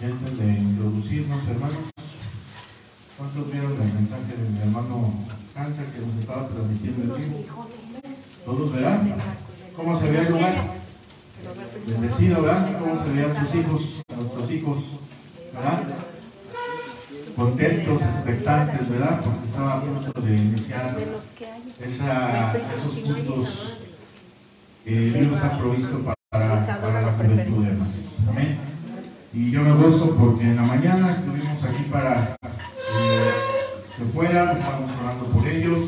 Y antes de introducirnos, hermanos, ¿cuántos vieron el mensaje de mi hermano Hansa que nos estaba transmitiendo el vivo? ¿Todos, verdad? ¿Cómo se veía el lugar? Bendecido, ¿verdad? ¿Cómo se veían sus hijos, nuestros hijos, ¿verdad? Contentos, expectantes, ¿verdad? Porque estaba a punto de iniciar esos cultos que Dios ha provisto para la juventud, hermanos. Amén. Y yo me gozo porque en la mañana estuvimos aquí para que fueran, estábamos orando por ellos.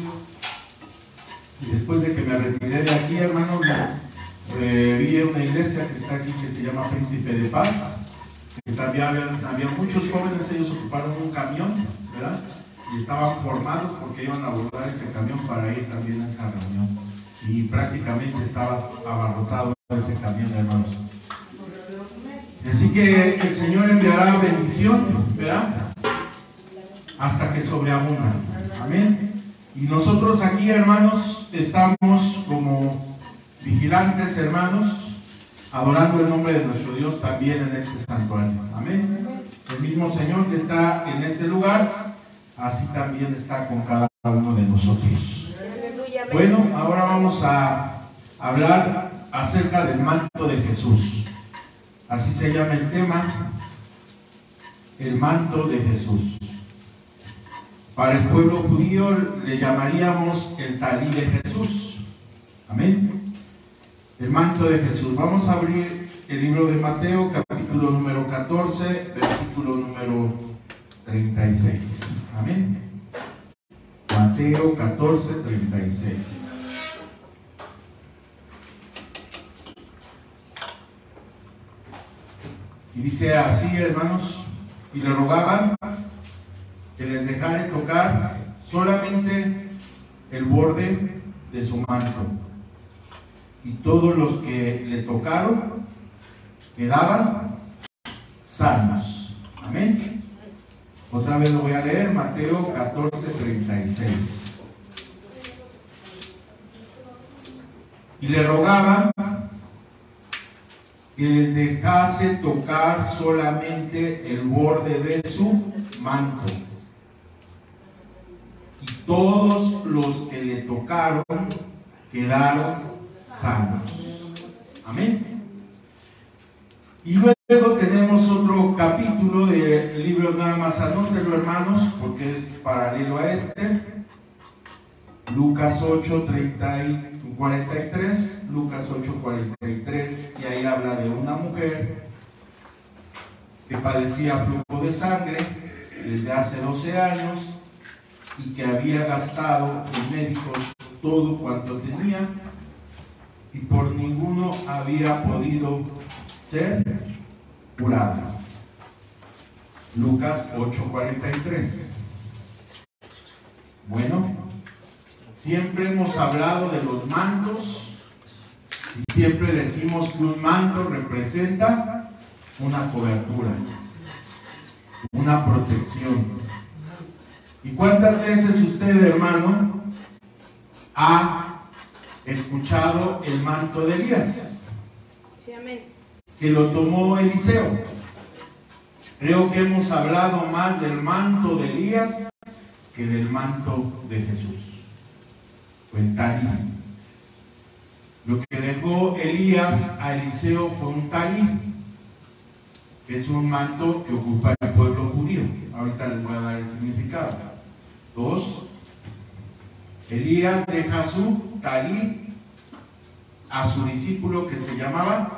Y después de que me retiré de aquí, hermanos, vi una iglesia que está aquí que se llama Príncipe de Paz. Que también había muchos jóvenes, ellos ocuparon un camión, ¿verdad? Y estaban formados porque iban a abordar ese camión para ir también a esa reunión. Y prácticamente estaba abarrotado ese camión, hermanos. Así que el Señor enviará bendición, ¿verdad? Hasta que sobreabunda. Amén. Y nosotros aquí, hermanos, estamos como vigilantes, hermanos, adorando el nombre de nuestro Dios también en este santuario. Amén. El mismo Señor que está en ese lugar, así también está con cada uno de nosotros. Bueno, ahora vamos a hablar acerca del manto de Jesús. Así se llama el tema, el manto de Jesús. Para el pueblo judío le llamaríamos el talí de Jesús. Amén. El manto de Jesús. Vamos a abrir el libro de Mateo, capítulo número 14, versículo número 36. Amén. Mateo 14, 36. Y dice así, hermanos, y le rogaban que les dejara tocar solamente el borde de su manto. Y todos los que le tocaron quedaban sanos. Amén. Otra vez lo voy a leer, Mateo 14, 36. Y le rogaban que les dejase tocar solamente el borde de su manto. Y todos los que le tocaron quedaron sanos. Amén. Y luego tenemos otro capítulo del libro, nada más anótenlo, hermanos, porque es paralelo a este. Lucas 8, 30 y 43, Lucas 8, 43, y ahí habla de una mujer que padecía flujo de sangre desde hace 12 años y que había gastado en médicos todo cuanto tenía y por ninguno había podido ser curada. Lucas 8, 43. Bueno, siempre hemos hablado de los mantos y siempre decimos que un manto representa una cobertura, una protección. ¿Y cuántas veces usted, hermano, ha escuchado el manto de Elías? Sí, amén. Que lo tomó Eliseo. Creo que hemos hablado más del manto de Elías que del manto de Jesús. El talí. Lo que dejó Elías a Eliseo fue un talí, que es un manto que ocupa el pueblo judío. Ahorita les voy a dar el significado. 2. Elías deja su talí a su discípulo que se llama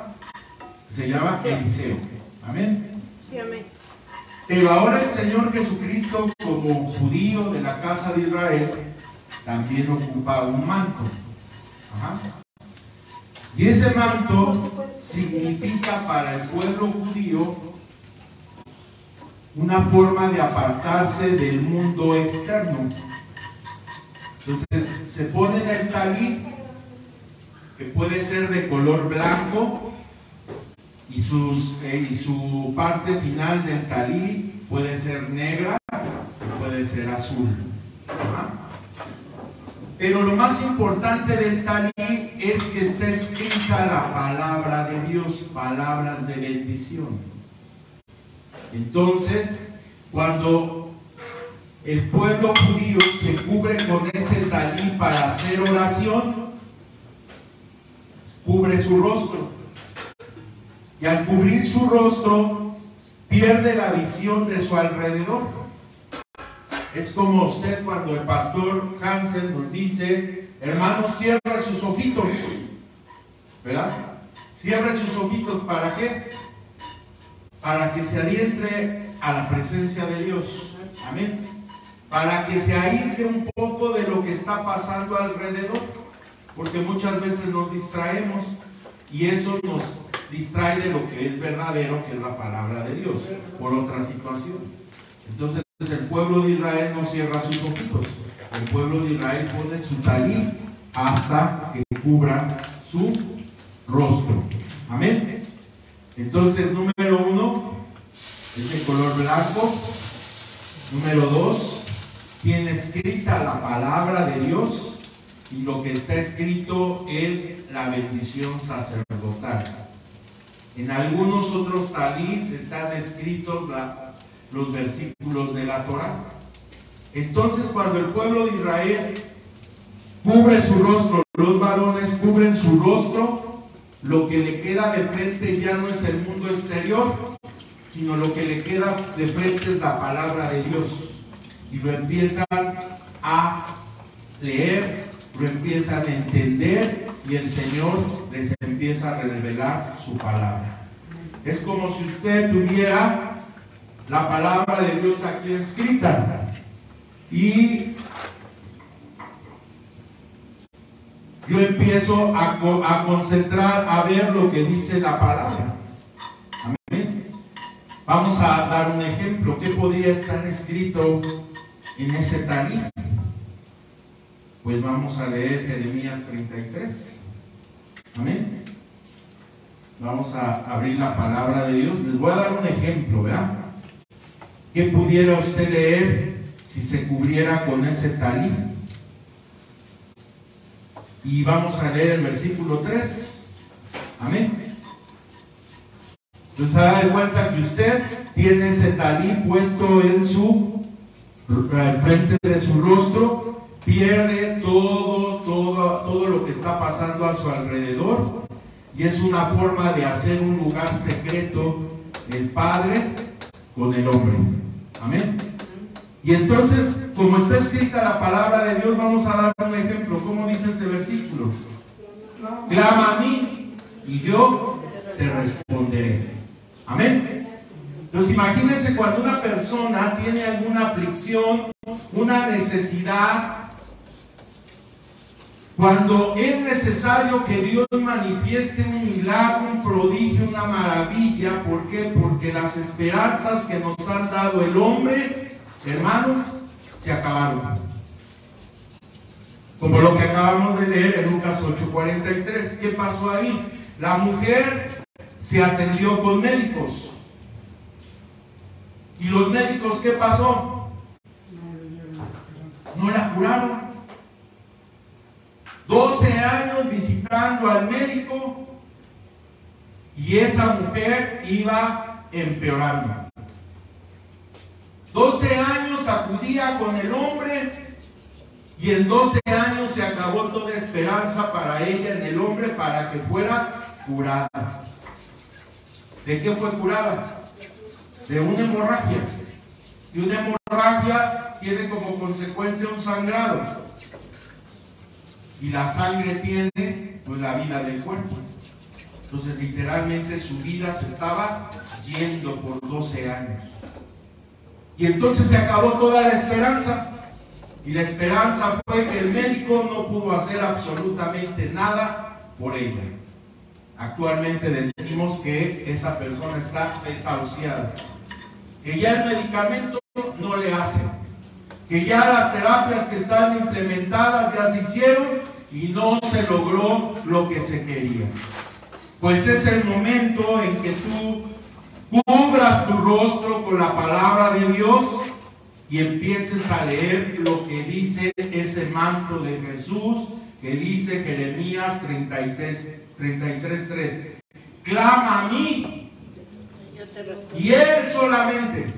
Eliseo. Amén. Sí, amén. Pero ahora el Señor Jesucristo, como judío de la casa de Israel, también ocupa un manto. Ajá. Y ese manto significa para el pueblo judío una forma de apartarse del mundo externo. Entonces se pone en el talí, que puede ser de color blanco, y su parte final del talí puede ser negra o puede ser azul. Ajá. Pero lo más importante del talí es que está escrita la palabra de Dios, palabras de bendición. Entonces, cuando el pueblo judío se cubre con ese talí para hacer oración, cubre su rostro. Y al cubrir su rostro, pierde la visión de su alrededor. Es como usted cuando el pastor Hansen nos dice, hermano, cierre sus ojitos, ¿verdad? Cierre sus ojitos, ¿para qué? Para que se adentre a la presencia de Dios. Amén. Para que se aísle un poco de lo que está pasando alrededor, porque muchas veces nos distraemos y eso nos distrae de lo que es verdadero, que es la palabra de Dios, por otra situación. Entonces el pueblo de Israel no cierra sus ojitos. El pueblo de Israel pone su talí hasta que cubra su rostro. Amén. Entonces, número 1 es de color blanco. Número 2, tiene escrita la palabra de Dios, y lo que está escrito es la bendición sacerdotal. En algunos otros talís están escritos los versículos de la Torá. Entonces, cuando el pueblo de Israel cubre su rostro, los varones cubren su rostro, lo que le queda de frente ya no es el mundo exterior, sino lo que le queda de frente es la palabra de Dios. Y lo empiezan a leer, lo empiezan a entender, y el Señor les empieza a revelar su palabra. Es como si usted tuviera la palabra de Dios aquí escrita, y yo empiezo a concentrar, a ver lo que dice la palabra. Amén. Vamos a dar un ejemplo. ¿Qué podría estar escrito en ese talí? Pues vamos a leer Jeremías 33. Amén. Vamos a abrir la palabra de Dios. Les voy a dar un ejemplo, ¿verdad? ¿Qué pudiera usted leer si se cubriera con ese talí? Y vamos a leer el versículo 3. Amén. Entonces se da de cuenta que usted tiene ese talí puesto en al frente de su rostro, pierde todo lo que está pasando a su alrededor, y es una forma de hacer un lugar secreto el Padre con el hombre. Amén. Y entonces, como está escrita la palabra de Dios, vamos a dar un ejemplo. ¿Cómo dice este versículo? Clama a mí y yo te responderé. Amén. Entonces imagínense cuando una persona tiene alguna aflicción, una necesidad, cuando es necesario que Dios manifieste un milagro, un prodigio, una maravilla. ¿Por qué? Porque las esperanzas que nos han dado el hombre, hermano, se acabaron. Como lo que acabamos de leer en Lucas 8:43. ¿Qué pasó ahí? La mujer se atendió con médicos. ¿Y los médicos qué pasó? No la curaron. 12 años visitando al médico, y esa mujer iba empeorando. 12 años acudía con el hombre, y en 12 años se acabó toda esperanza para ella en el hombre para que fuera curada. ¿De qué fue curada? De una hemorragia. Y una hemorragia tiene como consecuencia un sangrado. Y la sangre tiene pues la vida del cuerpo. Entonces literalmente su vida se estaba yendo por 12 años. Y entonces se acabó toda la esperanza. Y la esperanza fue que el médico no pudo hacer absolutamente nada por ella. Actualmente decimos que esa persona está desahuciada, que ya el medicamento no le hace, que ya las terapias que están implementadas ya se hicieron y no se logró lo que se quería. Pues es el momento en que tú cubras tu rostro con la palabra de Dios y empieces a leer lo que dice ese manto de Jesús, que dice Jeremías 33:3. Clama a mí Y Él solamente,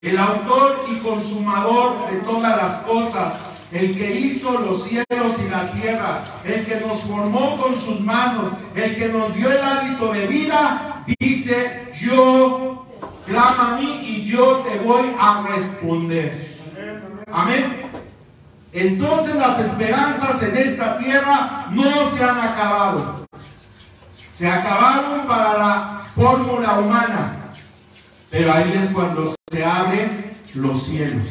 el autor y consumador de todas las cosas, el que hizo los cielos y la tierra, el que nos formó con sus manos, el que nos dio el hálito de vida, dice: yo, clama a mí y yo te voy a responder. Amén. Entonces las esperanzas en esta tierra no se han acabado. Se acabaron para la fórmula humana, pero ahí es cuando se abren los cielos.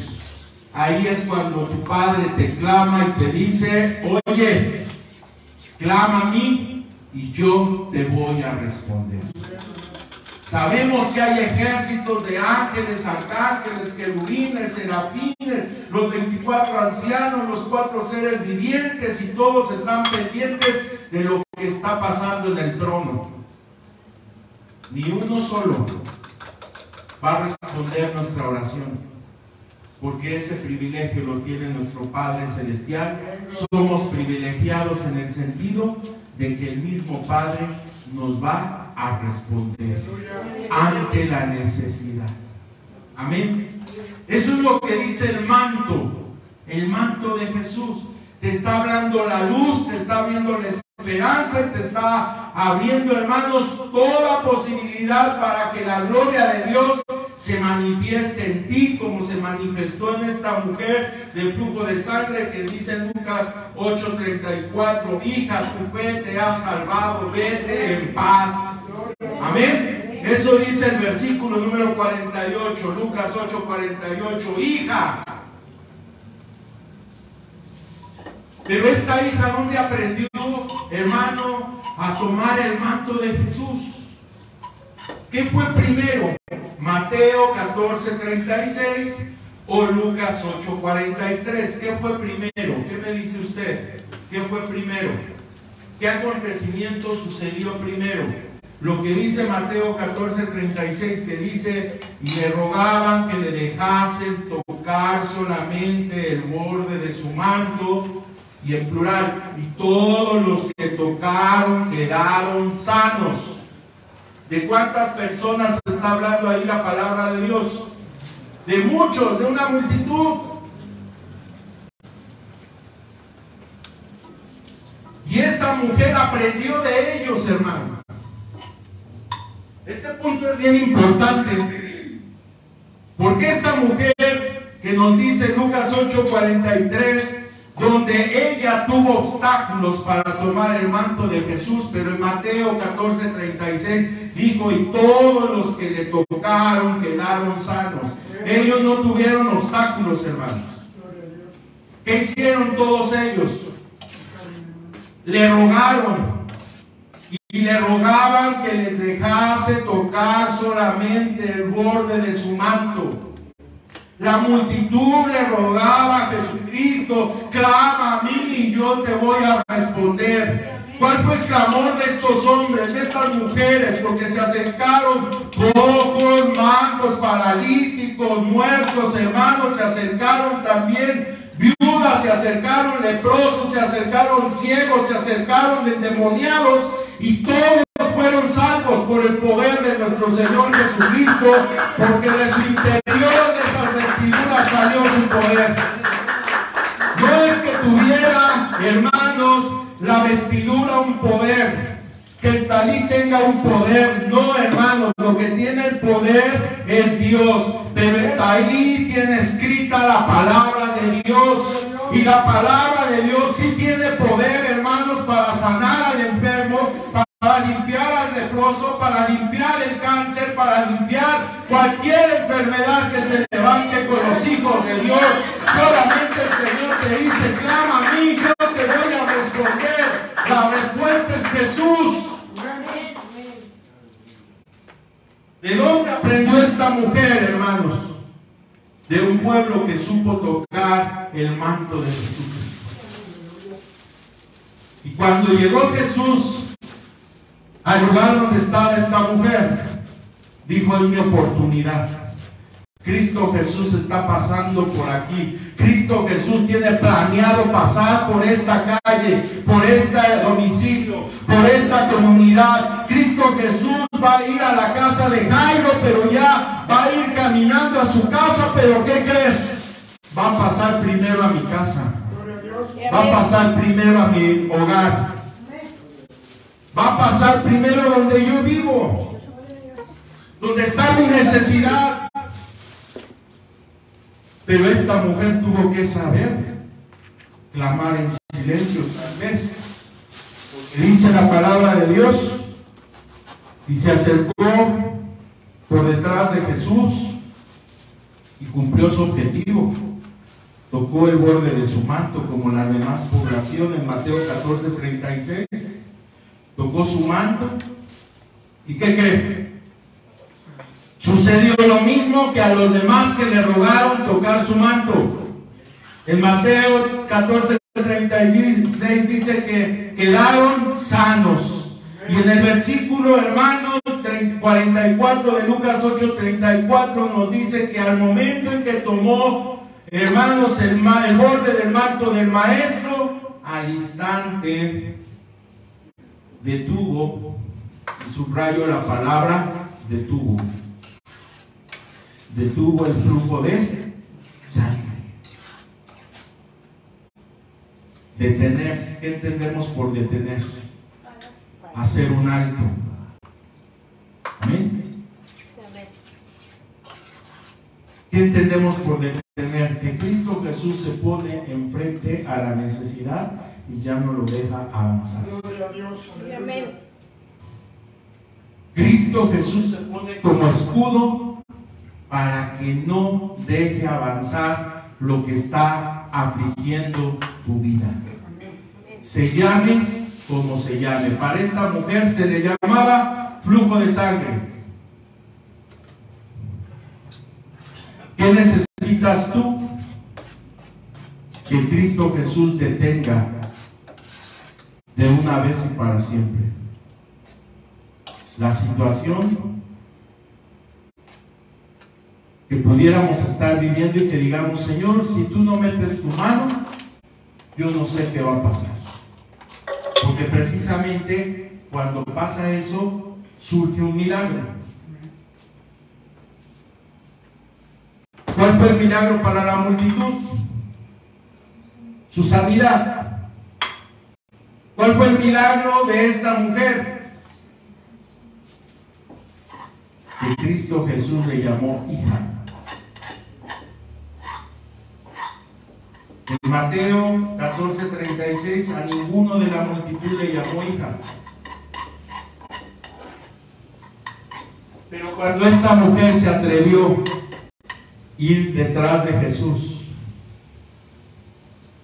Ahí es cuando tu Padre te clama y te dice: oye, clama a mí y yo te voy a responder. Sabemos que hay ejércitos de ángeles, arcángeles, querubines, serafines, los 24 ancianos, los 4 seres vivientes, y todos están pendientes de lo que está pasando en el trono. Ni uno solo va a responder nuestra oración, porque ese privilegio lo tiene nuestro Padre Celestial. Somos privilegiados en el sentido de que el mismo Padre nos va a responder ante la necesidad. Amén. Eso es lo que dice el manto de Jesús. Te está hablando la luz, te está abriendo la esperanza y te está abriendo, hermanos, toda posibilidad para que la gloria de Dios se manifieste en ti, como se manifestó en esta mujer del flujo de sangre, que dice en Lucas 8:34: hija, tu fe te ha salvado, vete en paz. Amén. Eso dice el versículo número 48, Lucas 8:48, hija. Pero esta hija, ¿dónde aprendió, hermano, a tomar el manto de Jesús? ¿Qué fue primero? ¿Mateo 14:36 o Lucas 8:43? ¿Qué fue primero? ¿Qué me dice usted? ¿Qué fue primero? ¿Qué acontecimiento sucedió primero? Lo que dice Mateo 14:36, que dice: y le rogaban que le dejasen tocar solamente el borde de su manto, y en plural, y todos los que tocaron quedaron sanos. ¿De cuántas personas está hablando ahí la palabra de Dios? De muchos, de una multitud. Y esta mujer aprendió de ellos, hermano. Este punto es bien importante, porque esta mujer que nos dice Lucas 8:43, donde ella tuvo obstáculos para tomar el manto de Jesús, pero en Mateo 14:36 dijo: y todos los que le tocaron quedaron sanos. Ellos no tuvieron obstáculos, hermanos. ¿Qué hicieron todos ellos? Le rogaron, y le rogaban que les dejase tocar solamente el borde de su manto. La multitud le rogaba a Jesucristo: clama a mí y yo te voy a responder. ¿Cuál fue el clamor de estos hombres, de estas mujeres? Porque se acercaron cojos, mancos, paralíticos, muertos, hermanos, se acercaron también viudas, se acercaron leprosos, se acercaron ciegos, se acercaron endemoniados, y todos fueron salvos por el poder de nuestro Señor Jesucristo, porque de su interior, de esas vestiduras, salió su poder. No es que tuviera, hermanos, la vestidura un poder, que el talí tenga un poder. No, hermanos, lo que tiene el poder es Dios, pero el talí tiene escrita la palabra de Dios, y la palabra de Dios sí tiene poder, hermanos, para sanar al enfermo, para limpiar al leproso, para limpiar el cáncer, para limpiar cualquier enfermedad que se levante con los hijos de Dios. Solamente el Señor te dice: clama a mí, yo te voy a responder. La respuesta es Jesús. ¿De dónde aprendió esta mujer, hermanos? De un pueblo que supo tocar el manto de Jesucristo. Y cuando llegó Jesús al lugar donde estaba esta mujer, dijo: es mi oportunidad. Cristo Jesús está pasando por aquí. Cristo Jesús tiene planeado pasar por esta calle, por este domicilio, por esta comunidad. Cristo Cristo Jesús va a ir a la casa de Jairo, pero ya va a ir caminando a su casa, pero ¿qué crees? Va a pasar primero a mi casa. Va a pasar primero a mi hogar. Va a pasar primero donde yo vivo, donde está mi necesidad. Pero esta mujer tuvo que saber clamar en silencio, tal vez, porque dice la palabra de Dios, y se acercó por detrás de Jesús y cumplió su objetivo. Tocó el borde de su manto como la demás población en Mateo 14:36. Tocó su manto. ¿Y qué cree? Sucedió lo mismo que a los demás que le rogaron tocar su manto. En Mateo 14:36 dice que quedaron sanos. Y en el versículo, hermanos, 44 de Lucas 8:34 nos dice que al momento en que tomó, hermanos, el borde del manto del maestro, al instante detuvo, y subrayo la palabra detuvo el flujo de sangre. Detener, ¿qué entendemos por detener? Hacer un alto. Amén. ¿Qué entendemos por detener? Que Cristo Jesús se pone enfrente a la necesidad y ya no lo deja avanzar. Amén. Cristo Jesús se pone como escudo para que no deje avanzar lo que está afligiendo tu vida. Se llame como se llame. Para esta mujer se le llamaba flujo de sangre. ¿Qué necesitas tú? Que Cristo Jesús detenga de una vez y para siempre la situación que pudiéramos estar viviendo y que digamos, Señor, si tú no metes tu mano, yo no sé qué va a pasar. Porque precisamente cuando pasa eso, surge un milagro. ¿Cuál fue el milagro para la multitud? Su sanidad. ¿Cuál fue el milagro de esta mujer? Que Cristo Jesús le llamó hija. En Mateo 14:36, a ninguno de la multitud le llamó hija. Pero cuando esta mujer se atrevió a ir detrás de Jesús,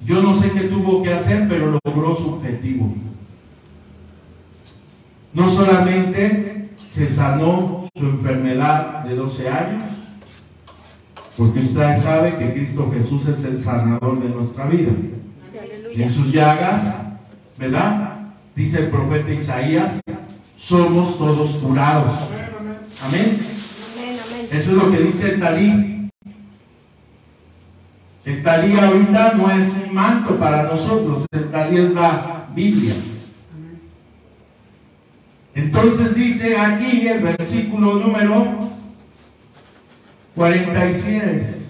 yo no sé qué tuvo que hacer, pero logró su objetivo. No solamente se sanó su enfermedad de 12 años, porque usted sabe que Cristo Jesús es el sanador de nuestra vida. Y en sus llagas, ¿verdad? Dice el profeta Isaías, somos todos curados. Amén. Eso es lo que dice el talí. El talí ahorita no es un manto para nosotros, el talí es la Biblia. Entonces dice aquí el versículo número 46,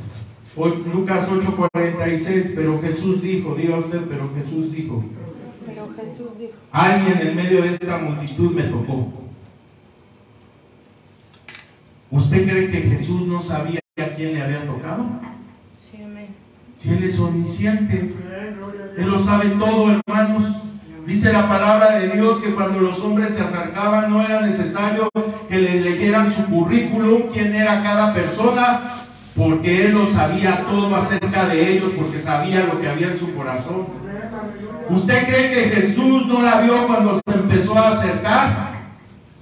Lucas 8:46, pero Jesús dijo, diga usted, pero Jesús dijo, alguien en medio de esta multitud me tocó. ¿Usted cree que Jesús no sabía a quién le había tocado? Sí, amén. Si Él es omnisciente, Él lo sabe todo, hermanos. Dice la palabra de Dios que cuando los hombres se acercaban no era necesario que les leyeran su currículum, quién era cada persona, porque Él lo sabía todo acerca de ellos, porque sabía lo que había en su corazón. ¿Usted cree que Jesús no la vio cuando se empezó a acercar?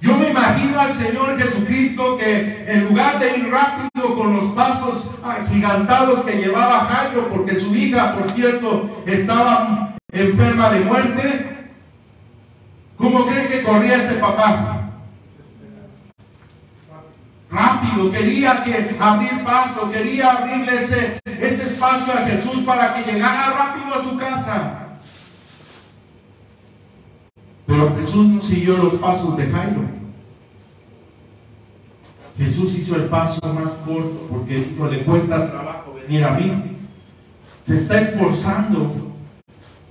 Yo me imagino al Señor Jesucristo que en lugar de ir rápido con los pasos agigantados que llevaba Jairo, porque su hija, por cierto, estaba enferma de muerte, ¿cómo cree que corría ese papá? Rápido, quería abrir paso, quería abrirle ese espacio a Jesús para que llegara rápido a su casa. Pero Jesús no siguió los pasos de Jairo. Jesús hizo el paso más corto porque dijo, le cuesta trabajo venir a mí. Se está esforzando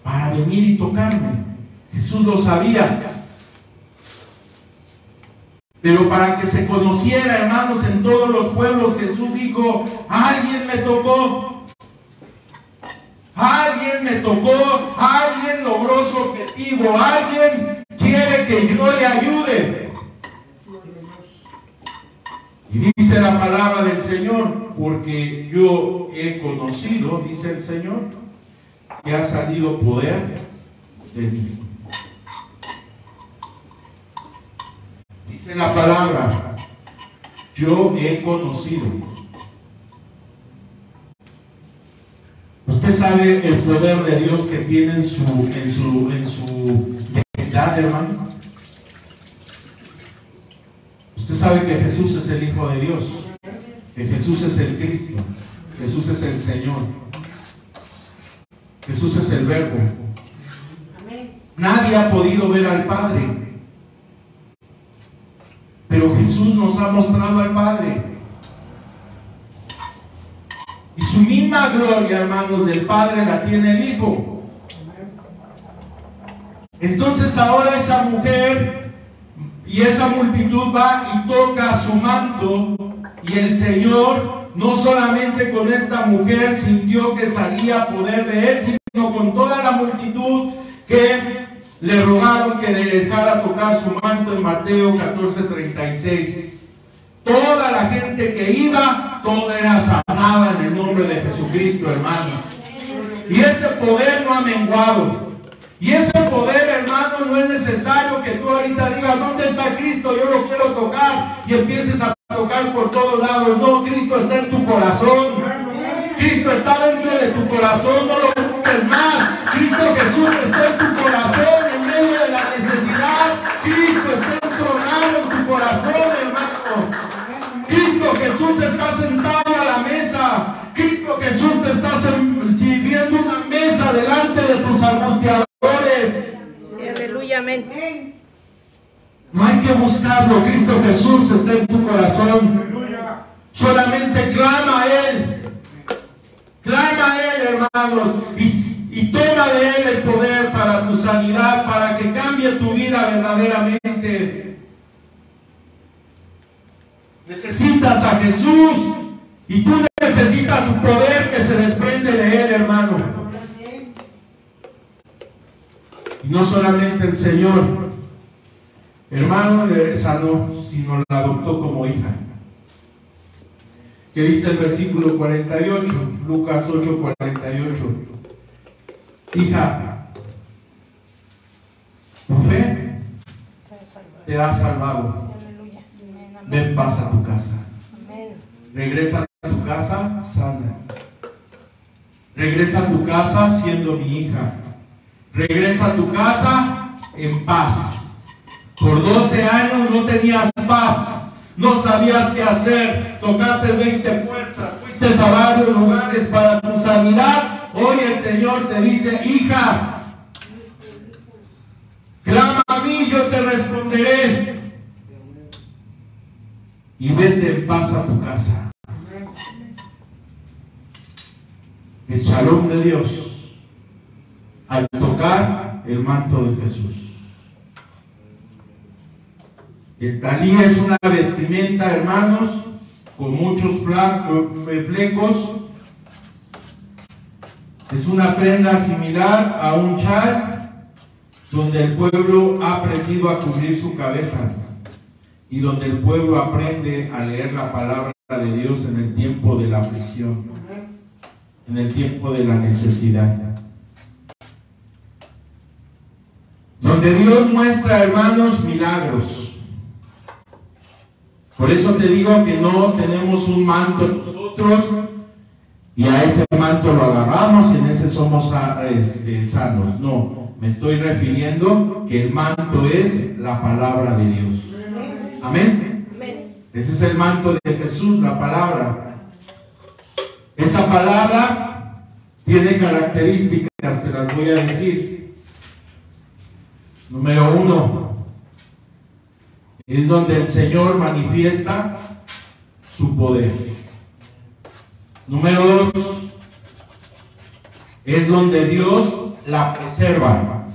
para venir y tocarme. Jesús lo sabía. Pero para que se conociera, hermanos, en todos los pueblos, Jesús dijo, alguien me tocó. Alguien me tocó, alguien logró su objetivo, alguien quiere que yo le ayude. Y dice la palabra del Señor, porque yo he conocido, dice el Señor, que ha salido poder de mí. Dice la palabra, yo he conocido. Usted sabe el poder de Dios que tiene en su deidad, hermano. Usted sabe que Jesús es el Hijo de Dios, que Jesús es el Cristo, Jesús es el Señor, Jesús es el Verbo. Nadie ha podido ver al Padre, pero Jesús nos ha mostrado al Padre. Y su misma gloria, hermanos, del Padre la tiene el Hijo. Entonces ahora esa mujer y esa multitud va y toca su manto, y el Señor no solamente con esta mujer sintió que salía poder de Él, sino con toda la multitud que le rogaron que le dejara tocar su manto en Mateo 14:36. Toda la gente que iba, toda era sanada en el nombre de Jesucristo, hermanos. Y ese poder no ha menguado. Y ese poder, hermano, no es necesario que tú ahorita digas, ¿dónde está Cristo? Yo lo quiero tocar. Y empieces a tocar por todos lados. No, Cristo está en tu corazón. Cristo está dentro de tu corazón. No lo busques más. Cristo Jesús está en tu corazón en medio de la necesidad. Cristo está entronado en tu corazón, hermano. Cristo Jesús está sentado a la mesa. Cristo Jesús te está sirviendo una mesa delante de tus angustiadores. Sí, aleluya, amén. No hay que buscarlo. Cristo Jesús está en tu corazón. Solamente clama a Él. Clama a Él, hermanos. Y toma de Él el poder para tu sanidad, para que cambie tu vida verdaderamente. Necesitas a Jesús y tú necesitas su poder que se desprende de Él, hermano. Y no solamente el Señor, hermano, le sanó, sino la adoptó como hija. ¿Qué dice el versículo 48? Lucas 8:48. Hija, tu fe te ha salvado. Ven en paz a tu casa. Regresa a tu casa sana. Regresa a tu casa siendo mi hija. Regresa a tu casa en paz. Por 12 años no tenías paz. No sabías qué hacer. Tocaste 20 puertas. Fuiste a varios lugares para tu sanidad. Hoy el Señor te dice, hija, clama a mí, yo te responderé. Y vete en paz a tu casa. El shalom de Dios al tocar el manto de Jesús. El talí es una vestimenta, hermanos, con muchos flecos. Es una prenda similar a un chal, donde el pueblo ha aprendido a cubrir su cabeza y donde el pueblo aprende a leer la palabra de Dios en el tiempo de la aflicción, en el tiempo de la necesidad. Donde Dios muestra, hermanos, milagros. Por eso te digo que no tenemos un manto nosotros y a ese manto lo agarramos y en ese somos sanos. No, me estoy refiriendo que el manto es la palabra de Dios. Amén. Ese es el manto de Jesús, la palabra. Esa palabra tiene características, te las voy a decir. Número 1, es donde el Señor manifiesta su poder. Número 2, es donde Dios la preserva.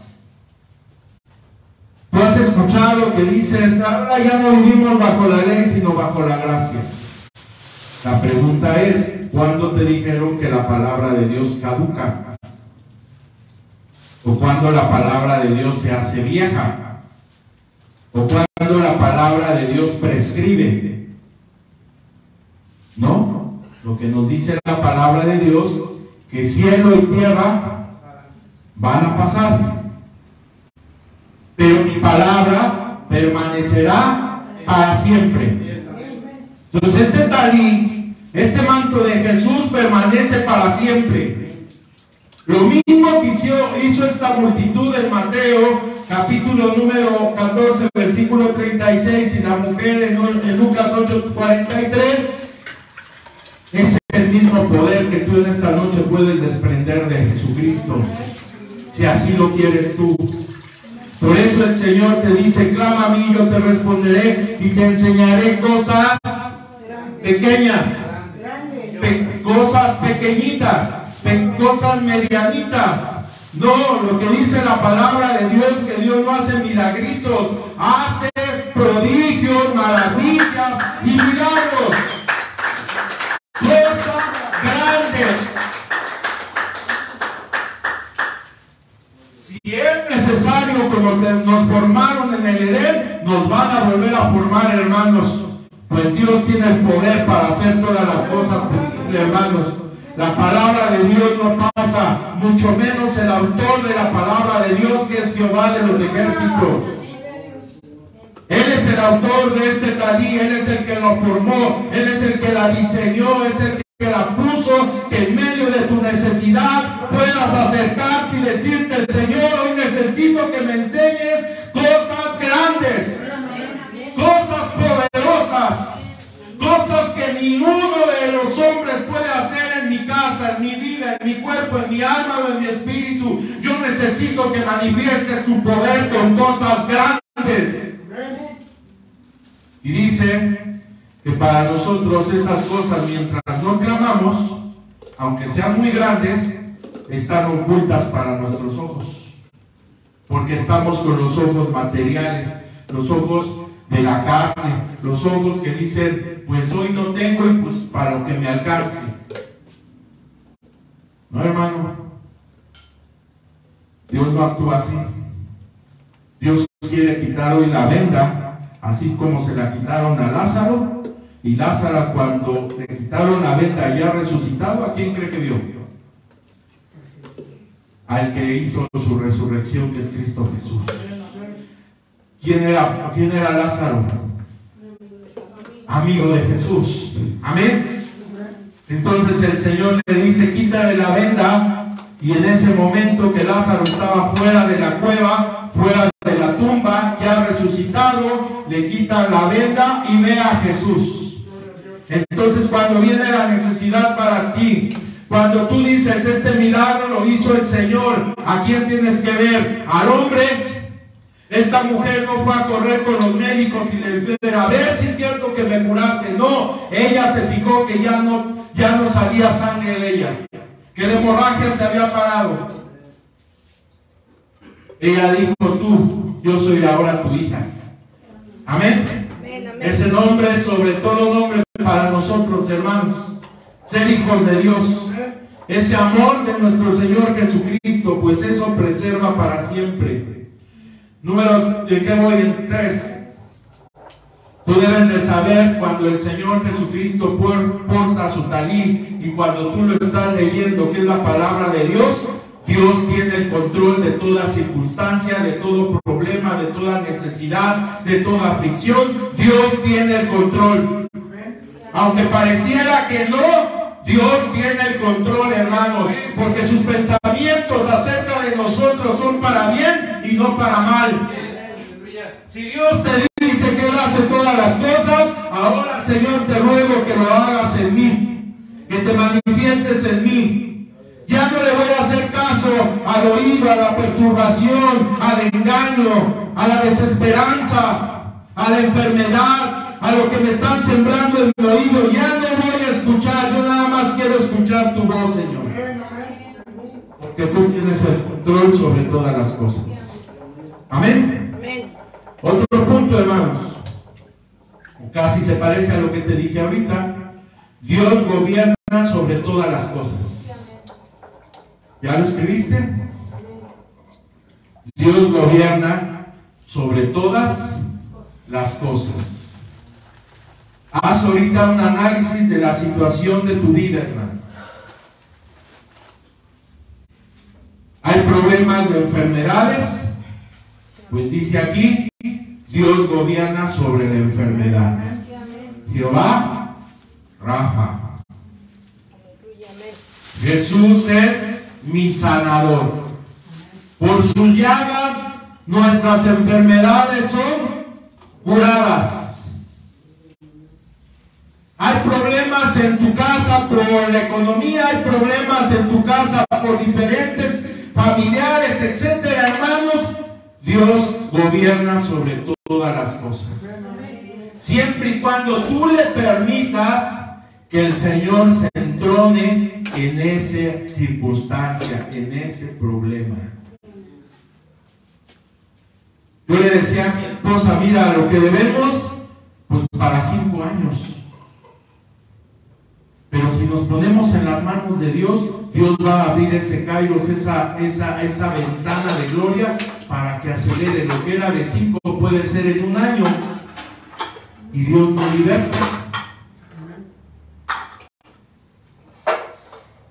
Tú has escuchado que dices, ahora ya no vivimos bajo la ley, sino bajo la gracia. La pregunta es, ¿cuándo te dijeron que la palabra de Dios caduca? ¿O cuándo la palabra de Dios se hace vieja? ¿O cuándo la palabra de Dios prescribe? No, lo que nos dice la palabra de Dios, que cielo y tierra van a pasar, pero mi palabra permanecerá para siempre. Entonces este talí, este manto de Jesús permanece para siempre. Lo mismo que hizo esta multitud en Mateo, capítulo número 14, versículo 36, y la mujer en Lucas 8:43, es el mismo poder que tú en esta noche puedes desprender de Jesucristo, si así lo quieres tú. Por eso el Señor te dice, clama a mí, yo te responderé y te enseñaré cosas pequeñas, cosas pequeñitas, cosas medianitas. No, lo que dice la palabra de Dios, que Dios no hace milagritos, hace prodigios, maravillas y milagros. Cosas grandes. Si es necesario, como que nos formaron en el Edén, nos van a volver a formar, hermanos. Pues Dios tiene el poder para hacer todas las cosas posibles, hermanos. La palabra de Dios no pasa, mucho menos el autor de la palabra de Dios, que es Jehová de los ejércitos. Él es el autor de este talí, Él es el que lo formó, Él es el que la diseñó, es el que la puso, que en medio de tu necesidad puedas acercarte y decirte, Señor, hoy necesito que me enseñes cosas grandes, cosas poderosas, cosas que ninguno de los hombres puede hacer en mi casa, en mi vida, en mi cuerpo, en mi alma o en mi espíritu. Yo necesito que manifiestes tu poder con cosas grandes. Y dice que para nosotros esas cosas, mientras no clamamos, aunque sean muy grandes, están ocultas para nuestros ojos, porque estamos con los ojos materiales, los ojos de la carne, los ojos que dicen, pues hoy no tengo y pues para lo que me alcance. No, hermano, Dios no actúa así. Dios quiere quitar hoy la venda, así como se la quitaron a Lázaro, y Lázaro, cuando le quitaron la venda ya resucitado, ¿a quién cree que vio? Al que hizo su resurrección, que es Cristo Jesús. ¿Quién era Lázaro? Amigo de Jesús. Amén. Entonces el Señor le dice, quítale la venda, y en ese momento que Lázaro estaba fuera de la cueva, fuera de la tumba, ya resucitado, le quitan la venda y ve a Jesús. Entonces cuando viene la necesidad para ti, cuando tú dices, este milagro lo hizo el Señor, ¿a quién tienes que ver? ¿Al hombre? Esta mujer no fue a correr con los médicos y les dice, a ver si es cierto que me curaste. No, ella se fijó que ya no salía sangre de ella, que la hemorragia se había parado. Ella dijo, tú, yo soy ahora tu hija. Amén. Ese nombre es sobre todo nombre para nosotros, hermanos, ser hijos de Dios. Ese amor de nuestro Señor Jesucristo, pues eso preserva para siempre. Número, ¿de qué voy? En 3. Tú debes de saber cuando el Señor Jesucristo porta su talí, y cuando tú lo estás leyendo, que es la palabra de Dios, Dios tiene el control de toda circunstancia, de todo problema, de toda necesidad, de toda aflicción. Dios tiene el control. Aunque pareciera que no, Dios tiene el control, hermanos, porque sus pensamientos acerca de nosotros son para bien y no para mal. Si Dios te dice que Él hace todas las cosas, ahora, Señor, te ruego que lo hagas en mí, que te manifiestes en mí. Ya no le voy a hacer caso al oído, a la perturbación, al engaño, a la desesperanza, a la enfermedad, a lo que me están sembrando en mi oído. Ya no voy a escuchar, yo nada más quiero escuchar tu voz, Señor. Porque tú tienes el control sobre todas las cosas. Amén. Amén. Otro punto, hermanos. Casi se parece a lo que te dije ahorita. Dios gobierna sobre todas las cosas. ¿Ya lo escribiste? Dios gobierna sobre todas las cosas. Haz ahorita un análisis de la situación de tu vida, hermano. Hay problemas de enfermedades, pues dice aquí, Dios gobierna sobre la enfermedad. Jehová, Rafa. Jesús es mi sanador. Por sus llagas nuestras enfermedades son curadas. Hay problemas en tu casa por la economía, hay problemas en tu casa por diferentes familiares, etcétera, hermanos. Dios gobierna sobre todas las cosas. Siempre y cuando tú le permitas que el Señor se entrone en esa circunstancia, en ese problema. Yo le decía a mi esposa, mira, lo que debemos, pues para 5 años. Pero si nos ponemos en las manos de Dios, Dios va a abrir ese kairos, esa ventana de gloria para que acelere. Lo que era de 5 puede ser en 1 año. Y Dios nos liberta.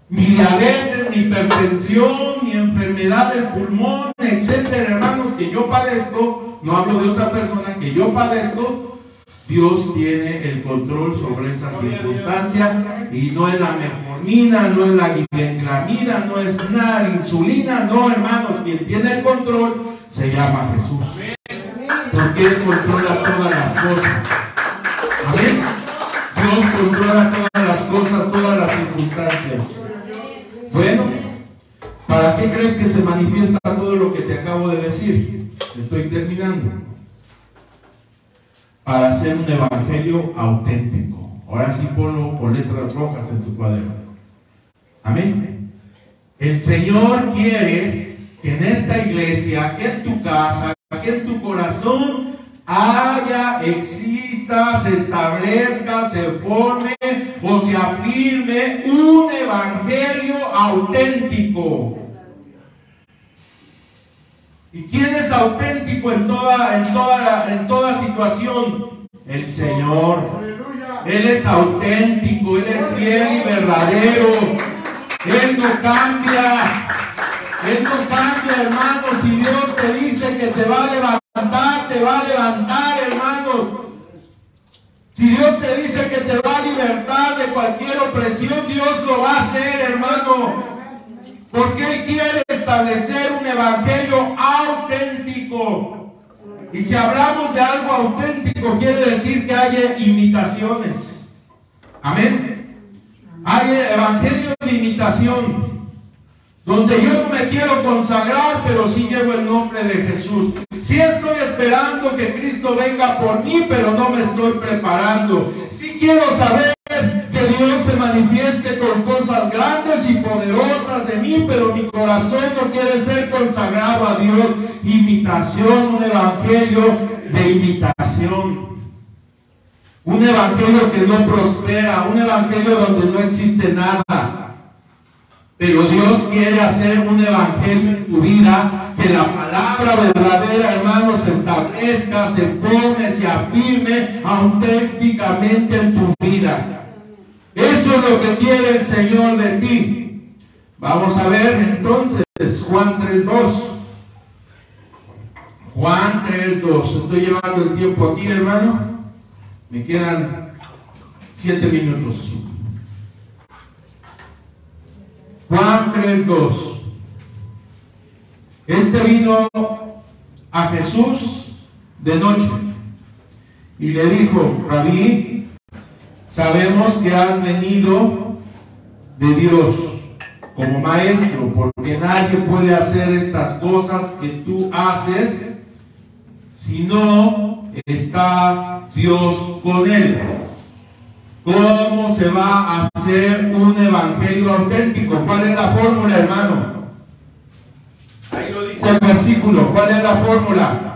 Mi diabetes, mi hipertensión, mi enfermedad del pulmón, etcétera, hermanos, que yo padezco, no hablo de otra persona, que yo padezco, Dios tiene el control sobre esa circunstancia, y no es la metformina, no es la glibenclamida, no es la insulina, no, hermanos, quien tiene el control se llama Jesús, porque Él controla todas las cosas. Amén. Dios controla todas las cosas, todas las circunstancias. Bueno, ¿para qué crees que se manifiesta todo lo que te acabo de decir? Estoy terminando. Para hacer un evangelio auténtico. Ahora sí ponlo con letras rojas en tu cuaderno. Amén. El Señor quiere que en esta iglesia, que en tu casa, que en tu corazón exista, se establezca, se forme o se afirme un evangelio auténtico. ¿Y quién es auténtico en toda situación? El Señor. Él es auténtico, Él es fiel y verdadero. Él no cambia. Él no cambia, hermanos. Si Dios te dice que te va a levantar, te va a levantar, hermanos. Si Dios te dice que te va a libertar de cualquier opresión, Dios lo va a hacer, hermano. Porque Él quiere establecer un evangelio auténtico. Y si hablamos de algo auténtico, quiere decir que haya imitaciones. Amén. Hay evangelio de imitación, donde yo no me quiero consagrar, pero sí llevo el nombre de Jesús. Sí estoy esperando que Cristo venga por mí, pero no me estoy preparando. Sí quiero saber que Dios se manifieste con cosas grandes y poderosas de mí, pero mi corazón no quiere ser consagrado a Dios. Imitación, un evangelio de imitación. Un evangelio que no prospera, un evangelio donde no existe nada. Pero Dios quiere hacer un evangelio en tu vida, que la palabra verdadera, hermanos, se establezca, se pone, se afirme auténticamente en tu vida. Eso es lo que quiere el Señor de ti. Vamos a ver entonces Juan 3:2. Juan 3:2. Estoy llevando el tiempo aquí, hermano. Me quedan 7 minutos. Juan 3:2. Este vino a Jesús de noche y le dijo: Rabí, sabemos que has venido de Dios como maestro, porque nadie puede hacer estas cosas que tú haces sino está Dios con él. ¿Cómo se va a hacer un evangelio auténtico? ¿Cuál es la fórmula, hermano? Ahí lo dice el versículo. ¿Cuál es la fórmula?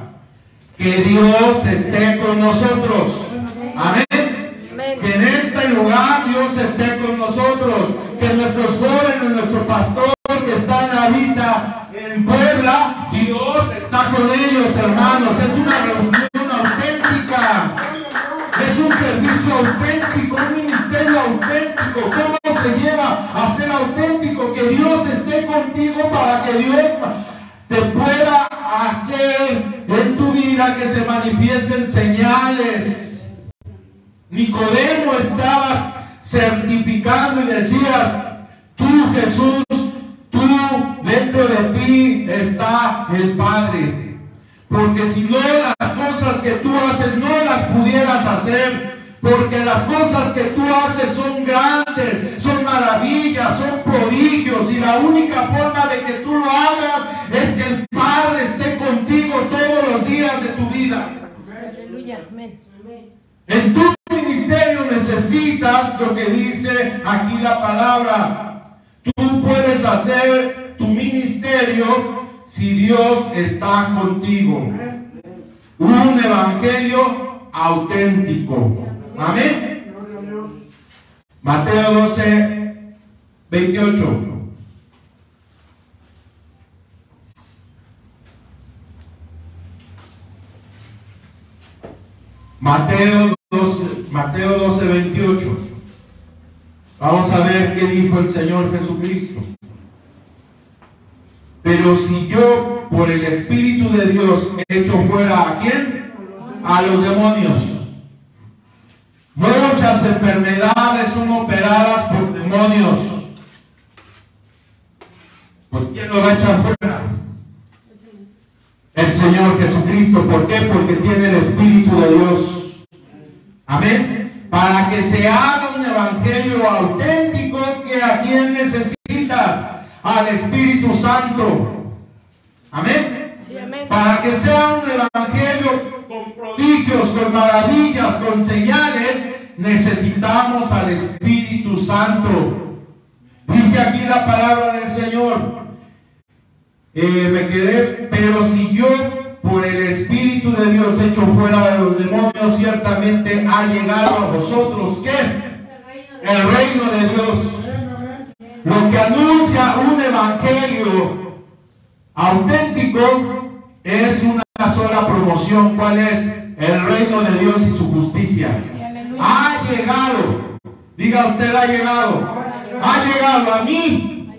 Que Dios esté con nosotros. Amén. Que en este lugar Dios esté con nosotros. Que nuestros jóvenes, nuestro pastor que están ahorita en Puebla, Dios está con ellos, hermanos. Es una reunión auténtica. Es un servicio auténtico, un ministerio auténtico. ¿Cómo se lleva a ser auténtico? Que Dios esté contigo para que Dios te pueda hacer en tu vida que se manifiesten señales. Nicodemo, estabas certificando y decías: tú, Jesús, tú, dentro de ti está el Padre. Porque si no, las cosas que tú haces no las pudieras hacer. Porque las cosas que tú haces son grandes, son maravillas, son prodigios. Y la única forma de que tú lo hagas es que el Padre esté contigo todos los días de tu vida. Aleluya, amén. En tu ministerio necesitas lo que dice aquí la palabra. Tú puedes hacer tu ministerio si Dios está contigo. Un evangelio auténtico. Amén. Mateo 12, 28. Mateo 12, 28. Vamos a ver qué dijo el Señor Jesucristo. Pero si yo, por el Espíritu de Dios, echo fuera ¿a quién? A los demonios. Muchas enfermedades son operadas por demonios. ¿Por quién lo va a echar fuera? El Señor Jesucristo. ¿Por qué? Porque tiene el Espíritu de Dios. Amén. Para que se haga un evangelio auténtico, que ¿a quién necesitas? Al Espíritu Santo. Amén. Sí, amén. Para que sea un evangelio con prodigios, con maravillas, con señales, necesitamos al Espíritu Santo. Dice aquí la palabra del Señor. Me quedé, pero si yo por el Espíritu de Dios echo fuera de los demonios, ciertamente ha llegado a vosotros, ¿qué? El reino de Dios. Lo que anuncia un evangelio auténtico es una sola promoción. ¿Cuál es? El reino de Dios y su justicia. Ha llegado. Diga usted: ha llegado. Ha llegado a mí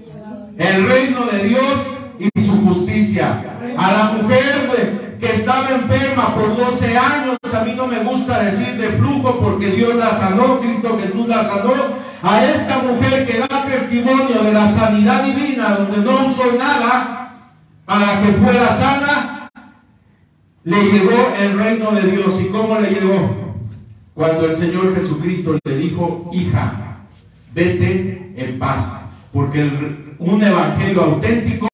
el reino de Dios y su justicia. A la mujer que estaba enferma por 12 años, a mí no me gusta decir de flujo porque Dios la sanó, Cristo Jesús la sanó. A esta mujer que da testimonio de la sanidad divina, donde no usó nada para que fuera sana, le llegó el reino de Dios. ¿Y cómo le llegó? Cuando el Señor Jesucristo le dijo: hija, vete en paz, porque un evangelio auténtico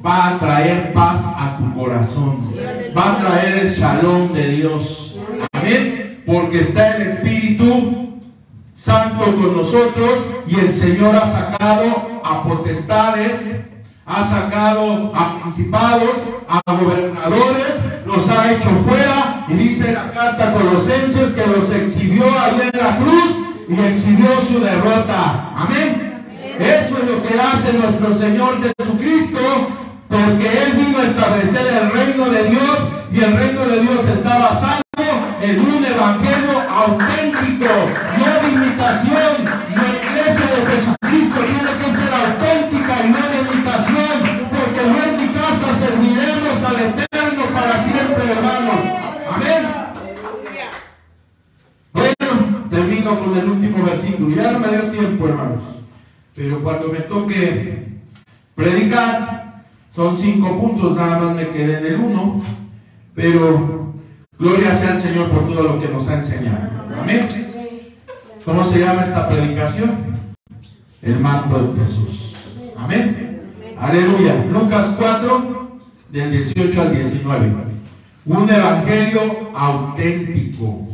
va a traer paz a tu corazón, va a traer el shalom de Dios. Amén. Porque está el Espíritu Santo con nosotros, y el Señor ha sacado a potestades, ha sacado a principados, a gobernadores, los ha hecho fuera. Y dice la carta a Colosenses que los exhibió allá en la cruz y exhibió su derrota. Amén. Eso es lo que hace nuestro Señor Jesucristo, porque Él vino a establecer el reino de Dios, y el reino de Dios está basado en un evangelio auténtico, no de imitación. La iglesia de Jesucristo tiene que ser auténtica y no de imitación, porque yo en mi casa serviremos al Eterno para siempre, hermanos. Amén. Bueno, termino con el último versículo. Ya no me dio tiempo, hermanos, pero cuando me toque predicar, son 5 puntos, nada más me quedé en el 1, pero gloria sea al Señor por todo lo que nos ha enseñado. Amén. ¿Cómo se llama esta predicación? El manto de Jesús. Amén. Aleluya. Lucas 4, del 18 al 19. Un evangelio auténtico.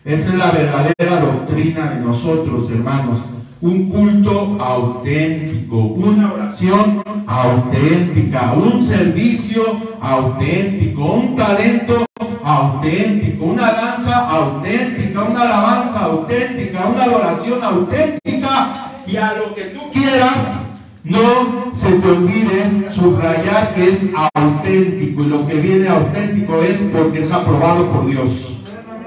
Esa es la verdadera doctrina de nosotros, hermanos. Un culto auténtico, una oración auténtica, un servicio auténtico, un talento auténtico, una danza auténtica, una alabanza auténtica, una adoración auténtica. Y a lo que tú quieras, no se te olvide subrayar que es auténtico, y lo que viene auténtico es porque es aprobado por Dios.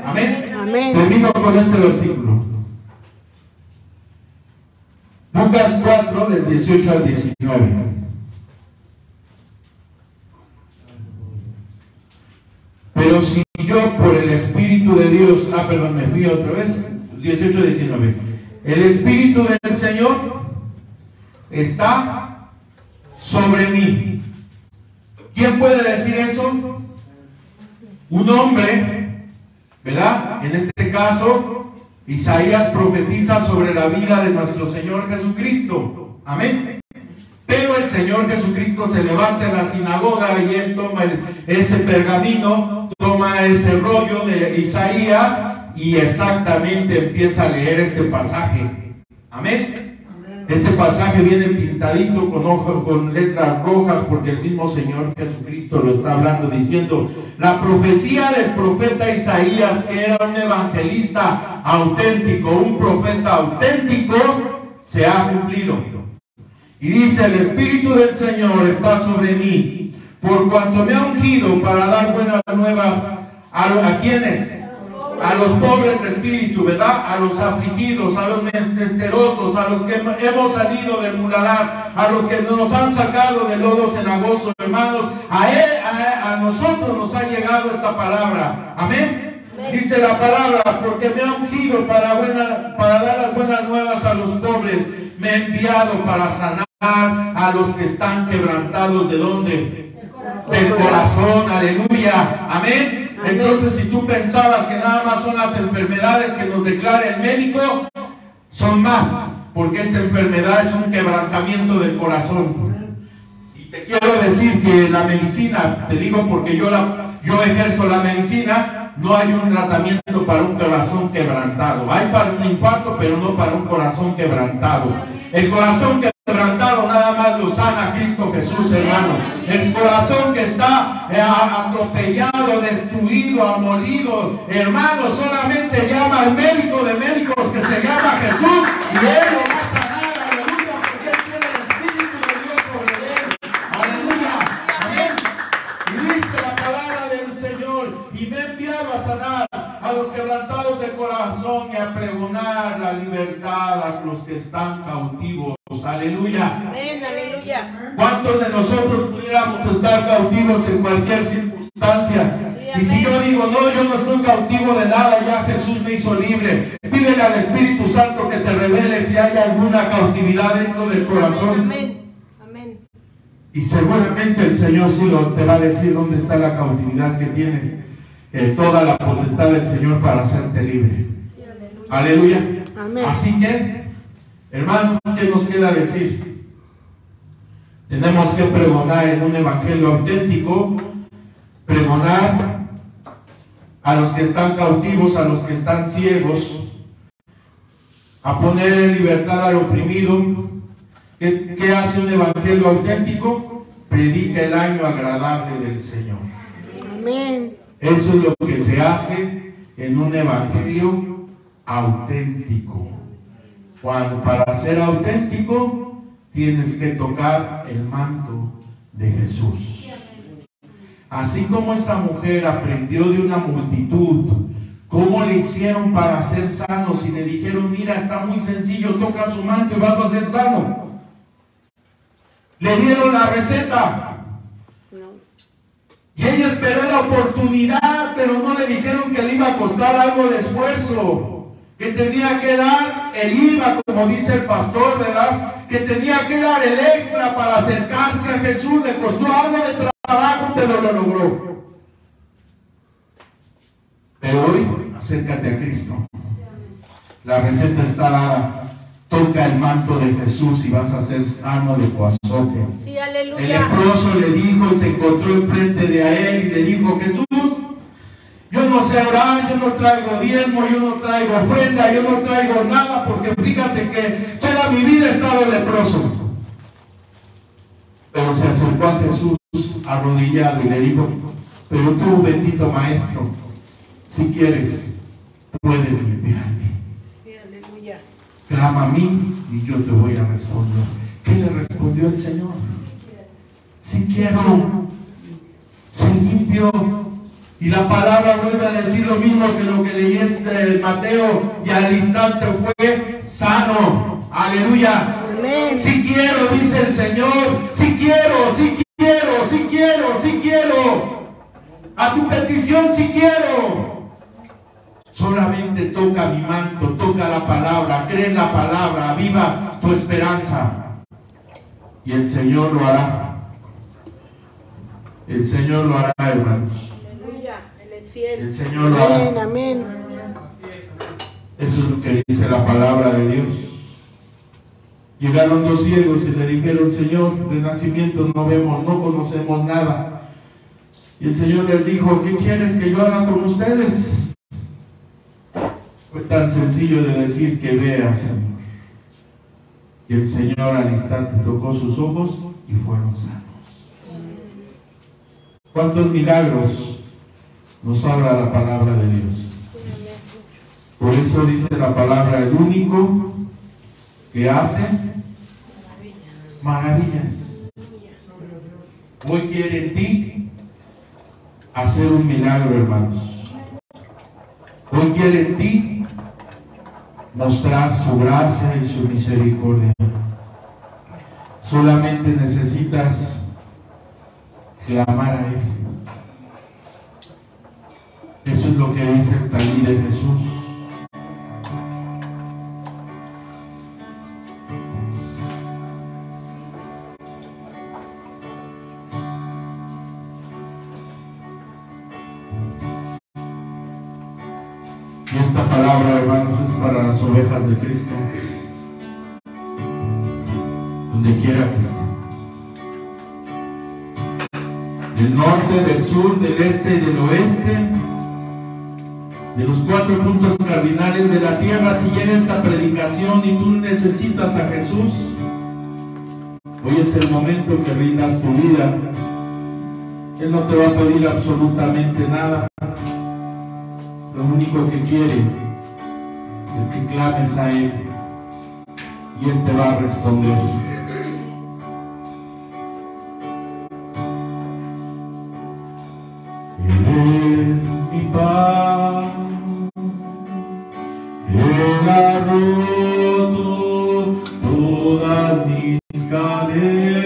Amén. Amén. Termino con este versículo. Lucas 4, del 18 al 19. Pero si yo por el Espíritu de Dios, me fui otra vez, 18 al 19. El Espíritu del Señor está sobre mí. ¿Quién puede decir eso? Un hombre, ¿verdad? En este caso, Isaías profetiza sobre la vida de nuestro Señor Jesucristo. Amén. Pero el Señor Jesucristo se levanta en la sinagoga y él toma ese pergamino, toma ese rollo de Isaías y exactamente empieza a leer este pasaje. Amén. Este pasaje viene pintadito con letras rojas porque el mismo Señor Jesucristo lo está hablando, diciendo: la profecía del profeta Isaías, que era un evangelista auténtico, un profeta auténtico, se ha cumplido. Y dice: el Espíritu del Señor está sobre mí, por cuanto me ha ungido para dar buenas nuevas a quienes, a los pobres de espíritu, ¿verdad? A los afligidos, a los menesterosos, a los que hemos salido del muladar, a los que nos han sacado del lodo cenagoso, hermanos. A nosotros nos ha llegado esta palabra. Amén. Dice la palabra: porque me ha ungido para dar las buenas nuevas a los pobres. Me ha enviado para sanar a los que están quebrantados. ¿De dónde? Del corazón. Aleluya. Amén. Entonces, si tú pensabas que nada más son las enfermedades que nos declara el médico, son más, porque esta enfermedad es un quebrantamiento del corazón. Y te quiero decir que la medicina, te digo porque yo ejerzo la medicina, no hay un tratamiento para un corazón quebrantado. Hay para un infarto, pero no para un corazón quebrantado. El corazón quebrantado nada más lo sana Cristo Jesús, hermano. El corazón que está atropellado, destruido, amolido, hermano, solamente llama al médico de médicos, que se llama Jesús, y Él lo va a sanar. Aleluya, porque Él tiene el Espíritu de Dios sobre Él. Aleluya, amén. Y dice la palabra del Señor: y me ha enviado a sanar a los quebrantados de corazón y a pregonar la libertad a los que están cautivos. Aleluya. Amén, aleluya. ¿Cuántos de nosotros pudiéramos estar cautivos en cualquier circunstancia? Sí, y si yo digo: no, yo no estoy cautivo de nada, ya Jesús me hizo libre. Pídele al Espíritu Santo que te revele si hay alguna cautividad dentro del corazón. Amén, amén. Y seguramente el Señor sí te va a decir dónde está la cautividad que tienes. Toda la potestad del Señor para hacerte libre. Sí, aleluya. Amén. Así que, hermanos, ¿qué nos queda decir? Tenemos que pregonar en un evangelio auténtico, pregonar a los que están cautivos, a los que están ciegos, a poner en libertad al oprimido. ¿Qué hace un evangelio auténtico? Predica el año agradable del Señor. Amén. Eso es lo que se hace en un evangelio auténtico. Para ser auténtico tienes que tocar el manto de Jesús. Así como esa mujer aprendió de una multitud cómo le hicieron para ser sanos y le dijeron: mira, está muy sencillo, toca su manto y vas a ser sano. Le dieron la receta. Y ella esperó la oportunidad, pero no le dijeron que le iba a costar algo de esfuerzo, que tenía que dar el IVA, como dice el pastor, ¿verdad? Que tenía que dar el extra para acercarse a Jesús. Le costó algo de trabajo, pero lo logró. Pero hoy, acércate a Cristo. La receta está dada. Toca el manto de Jesús y vas a ser sano de tu azote. Sí, aleluya. El leproso le dijo y se encontró enfrente de él y le dijo: Jesús, yo no sé orar, yo no traigo diezmo, yo no traigo ofrenda, yo no traigo nada, porque fíjate que toda mi vida he estado leproso. Pero se acercó a Jesús arrodillado y le dijo: pero tú, bendito maestro, si quieres, puedes limpiarme. Aleluya. Clama a mí y yo te voy a responder. ¿Qué le respondió el Señor? Si quiero, se limpió. Y la palabra vuelve a decir lo mismo que lo que leíste de Mateo, y al instante fue sano. Aleluya. Amén. Si quiero, dice el Señor, si quiero, si quiero, si quiero, si quiero. A tu petición, si quiero. Solamente toca mi manto, toca la palabra, cree en la palabra, aviva tu esperanza. Y el Señor lo hará. El Señor lo hará, hermanos. Aleluya. Él es fiel. El Señor lo hará. Amén, amén. Eso es lo que dice la palabra de Dios. Llegaron dos ciegos y le dijeron: Señor, de nacimiento no vemos, no conocemos nada. Y el Señor les dijo: ¿qué quieres que yo haga con ustedes? Fue tan sencillo de decir que vea, Señor. Y el Señor al instante tocó sus ojos y fueron sanos. ¿Cuántos milagros nos habla la palabra de Dios? Por eso dice la palabra: el único que hace maravillas. Hoy quiere en ti hacer un milagro, hermanos. Hoy quiere en ti mostrar su gracia y su misericordia. Solamente necesitas clamar a Él. Eso es lo que dice el talí de Jesús. Y esta palabra, hermanos, es para las ovejas de Cristo, donde quiera que estén, del norte, del sur, del este y del oeste, de los 4 puntos cardinales de la tierra. Si llega esta predicación y tú necesitas a Jesús, hoy es el momento que rindas tu vida. Él no te va a pedir absolutamente nada. Lo único que quiere es que clames a Él y Él te va a responder. Él es mi paz, Él ha roto todas mis cadenas.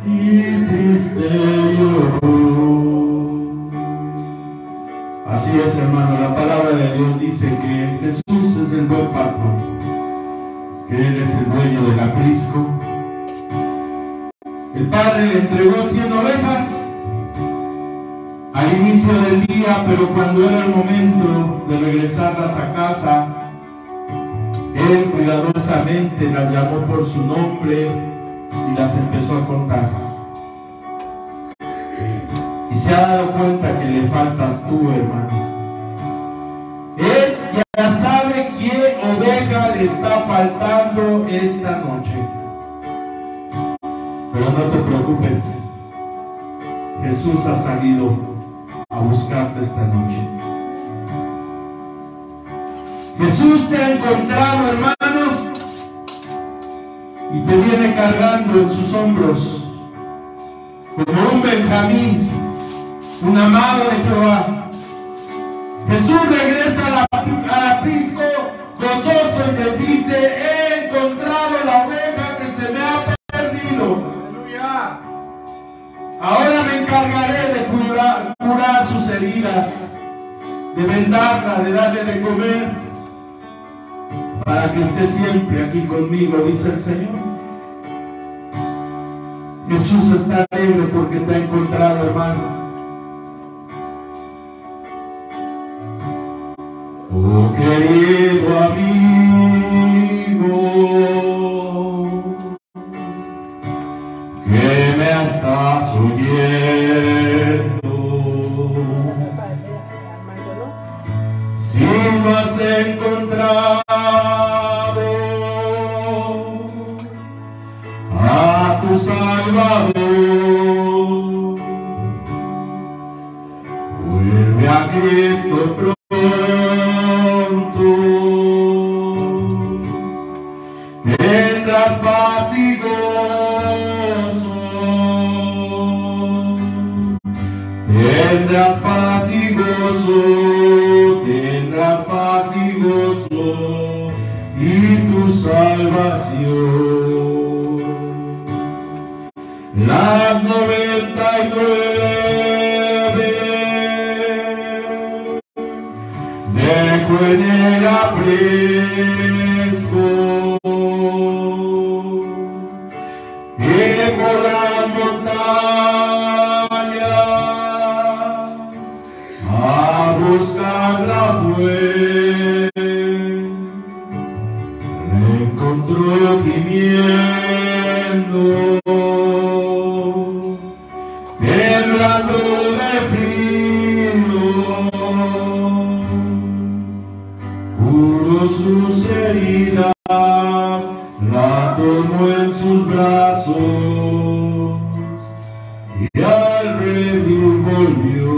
Y triste lloró. Así es, hermano, la palabra de Dios dice que Jesús es el buen pastor, que Él es el dueño del aprisco. El Padre le entregó 100 ovejas al inicio del día, pero cuando era el momento de regresarlas a casa, Él cuidadosamente las llamó por su nombre y las empezó a contar. Y se ha dado cuenta que le faltas tú, hermano. Él ya sabe qué oveja le está faltando esta noche. Pero no te preocupes, Jesús ha salido a buscarte esta noche. Jesús te ha encontrado, hermanos, y te viene cargando en sus hombros como un Benjamín, un amado de Jehová. Jesús regresa al aprisco gozoso y le dice: he encontrado la oveja que se me ha perdido. ¡Aleluya! Ahora me encargaré de curar sus heridas, de vendarla, de darle de comer, para que esté siempre aquí conmigo, dice el Señor. Jesús está alegre porque te ha encontrado, hermano. Oh, querido amigo, que me estás oyendo, si no has encontrado a tu Salvador, vuelve a Cristo pronto. Tendrás paz y gozo, tendrás paz y gozo, tendrás paz y gozo, y tu salvación. Las 99 dejo en el aprisco, y por las montañas a buscarla fue. Me encontró gimiendo, temblando de frío, curó sus heridas, la tomó en sus brazos y al redil volvió.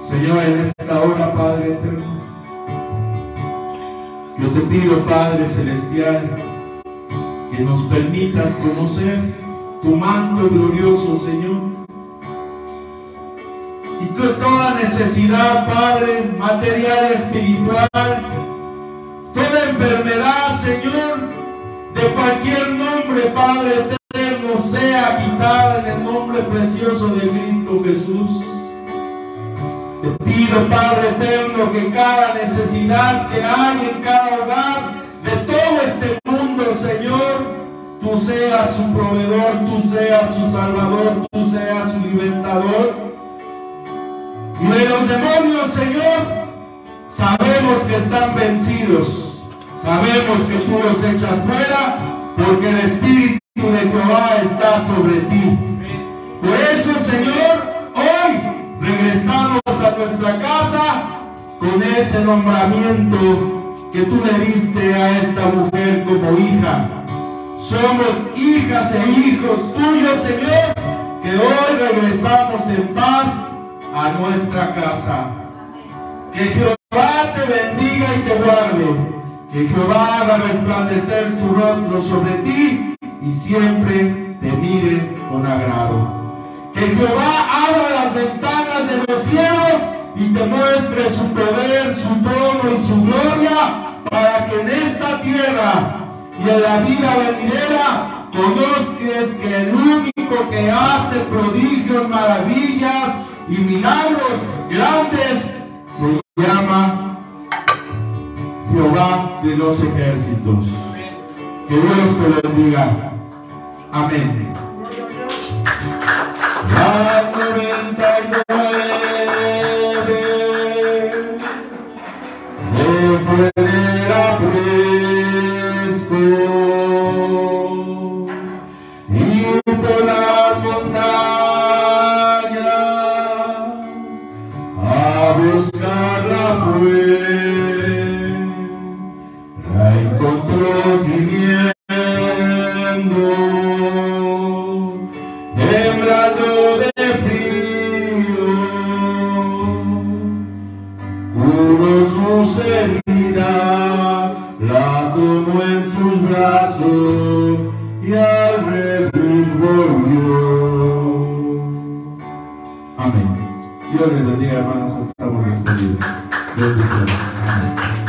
Señor, en esta hora, Padre eterno, yo te pido, Padre celestial, que nos permitas conocer tu manto glorioso, Señor, y que toda necesidad, Padre, material, espiritual, toda enfermedad, Señor, de cualquier nombre, Padre eterno, sea quitada en el nombre precioso de Cristo Jesús. Te pido, Padre eterno, que cada necesidad que hay en cada hogar de todo este mundo, Señor, tú seas su proveedor, tú seas su salvador, tú seas su libertador. Y de los demonios, Señor, sabemos que están vencidos, sabemos que tú los echas fuera, porque el Espíritu de Jehová está sobre ti. Por eso, Señor, hoy regresamos a nuestra casa con ese nombramiento que tú le diste a esta mujer como hija. Somos hijas e hijos tuyos, Señor, que hoy regresamos en paz a nuestra casa. Que Jehová te bendiga y te guarde. Que Jehová haga resplandecer su rostro sobre ti y siempre te mire con agrado. Que Jehová abra las ventanas de los cielos y te muestre su poder, su trono y su gloria, para que en esta tierra y en la vida venidera conozcas que el único que hace prodigios, maravillas, y milagros grandes, se llama Jehová de los ejércitos. Que Dios te bendiga. Amén. La 99 de fuera fresco y por las montañas a buscarla fue, la encontró gimiendo, temblando de frío, curó sus heridas, la tomó en sus brazos y al redil volvió. Amén. Dios les bendiga, hermanos. Estamos despedidos. Bendiciones. Amén.